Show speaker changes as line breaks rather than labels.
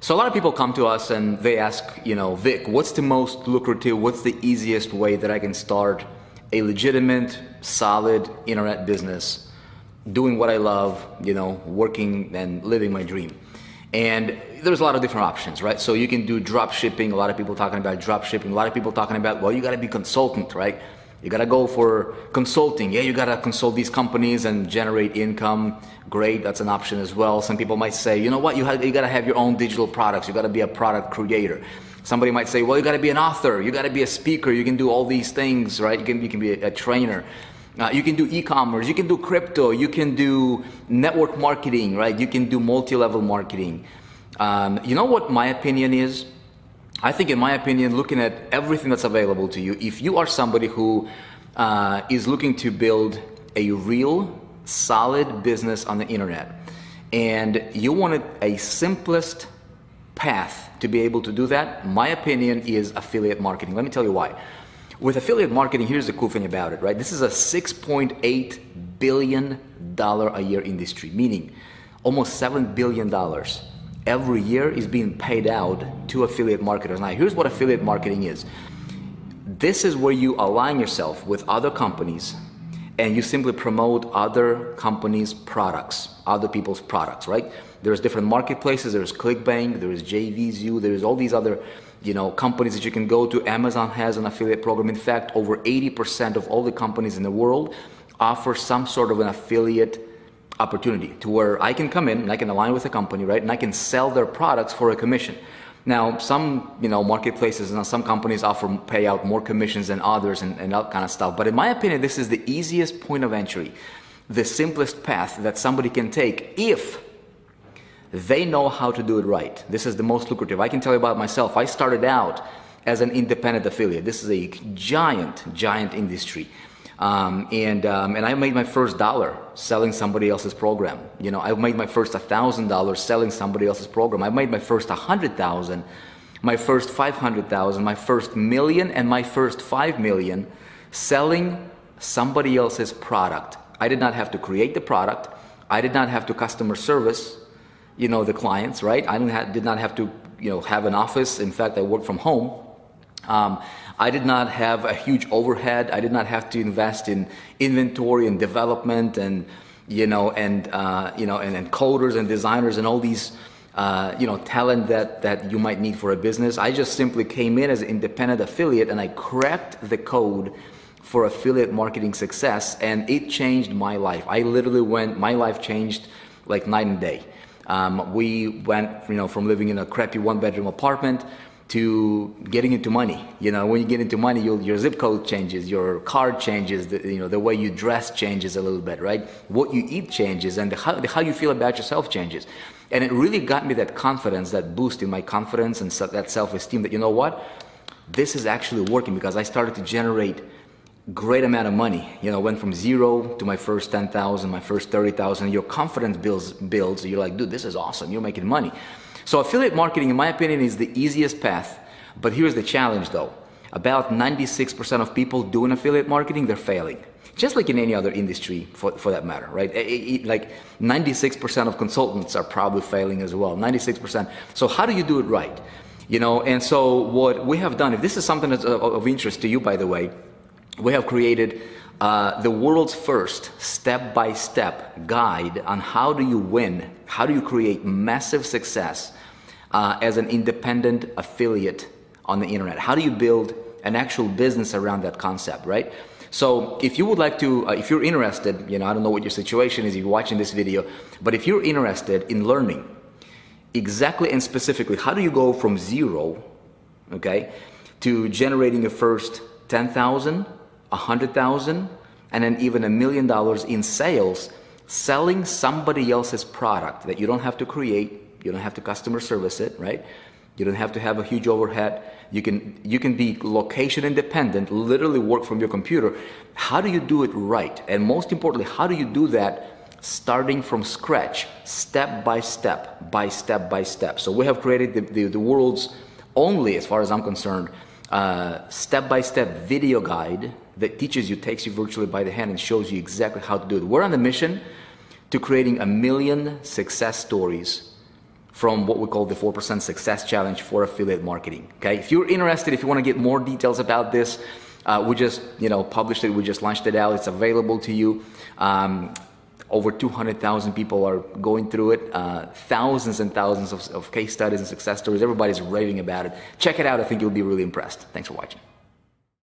So a lot of people come to us and they ask, Vic, what's the most lucrative, what's the easiest way that I can start a legitimate, solid internet business, doing what I love, working and living my dream? And there's a lot of different options, right? So you can do drop shipping. A lot of people talking about drop shipping. A lot of people talking about, well, you got to be consultant, right? You got to go for consulting. Yeah, you got to consult these companies and generate income. Great, that's an option as well. Some people might say, you know what, you got to have your own digital products. You got to be a product creator. Somebody might say, well, you got to be an author. You got to be a speaker. You can do all these things, right? You can be a trainer. You can do e-commerce. You can do crypto. You can do network marketing, right? You can do multi-level marketing. You know what my opinion is? I think, in my opinion, looking at everything that's available to you, if you are somebody who is looking to build a real, solid business on the internet, and you wanted a simplest path to be able to do that, my opinion is affiliate marketing. Let me tell you why. With affiliate marketing, here's the cool thing about it, right? This is a $6.8 billion a year industry, meaning almost $7 billion every year is being paid out to affiliate marketers. Now, here's what affiliate marketing is. This is where you align yourself with other companies and you simply promote other companies' products, other people's products, right? There's different marketplaces. There's ClickBank, there's JVZoo, there's all these other companies that you can go to. Amazon has an affiliate program. In fact, over 80% of all the companies in the world offer some sort of an affiliate opportunity to where I can come in and I can align with a company, right? And I can sell their products for a commission. Now, some, marketplaces and some companies pay out more commissions than others and that kind of stuff. But in my opinion, this is the easiest point of entry, the simplest path that somebody can take if they know how to do it right. This is the most lucrative. I can tell you about myself. I started out as an independent affiliate. This is a giant industry. And I made my first dollar selling somebody else's program. I made my first $1,000 selling somebody else's program. I made my first 100,000, my first 500,000, my first million, and my first 5 million selling somebody else's product. I did not have to create the product. I did not have to customer service, the clients, right? I did not have to, have an office. In fact, I worked from home. I did not have a huge overhead. I did not have to invest in inventory and development and coders and designers and all these talent that you might need for a business. I just simply came in as an independent affiliate and I cracked the code for affiliate marketing success, and it changed my life. My life changed like night and day. We went from living in a crappy one-bedroom apartment to getting into money. When you get into money, your zip code changes, your card changes, the way you dress changes a little bit, right? What you eat changes, and how you feel about yourself changes. And it really got me that confidence, that boost in my confidence and that self-esteem that, this is actually working, because I started to generate great amount of money. Went from zero to my first 10,000, my first 30,000. Your confidence builds. You're like, dude, this is awesome. You're making money. So affiliate marketing, in my opinion, is the easiest path. But here's the challenge, though. About 96% of people doing affiliate marketing, they're failing. Just like in any other industry, for that matter, right? Like 96% of consultants are probably failing as well. 96%. So how do you do it right? And so what we have done, if this is something that's of interest to you, by the way, we have created the world's first step-by-step guide on how do you win, how do you create massive success as an independent affiliate on the internet. How do you build an actual business around that concept, right? So if you would like to, if you're interested, I don't know what your situation is if you're watching this video, but if you're interested in learning exactly and specifically how do you go from zero, okay, to generating your first 10,000, 100,000, and then even $1 million in sales, selling somebody else's product that you don't have to create, you don't have to customer service it, right? You don't have to have a huge overhead. You can be location independent, literally work from your computer. How do you do it right? And most importantly, how do you do that starting from scratch, step by step, by step by step? So we have created the world's only, as far as I'm concerned, step-by-step video guide that teaches you, takes you virtually by the hand and shows you exactly how to do it. We're on a mission to creating 1 million success stories from what we call the 4% Success Challenge for affiliate marketing. Okay, if you're interested, if you want to get more details about this, we just published it. We just launched it out. It's available to you. Over 200,000 people are going through it. Thousands and thousands of case studies and success stories. Everybody's raving about it. Check it out. I think you'll be really impressed. Thanks for watching.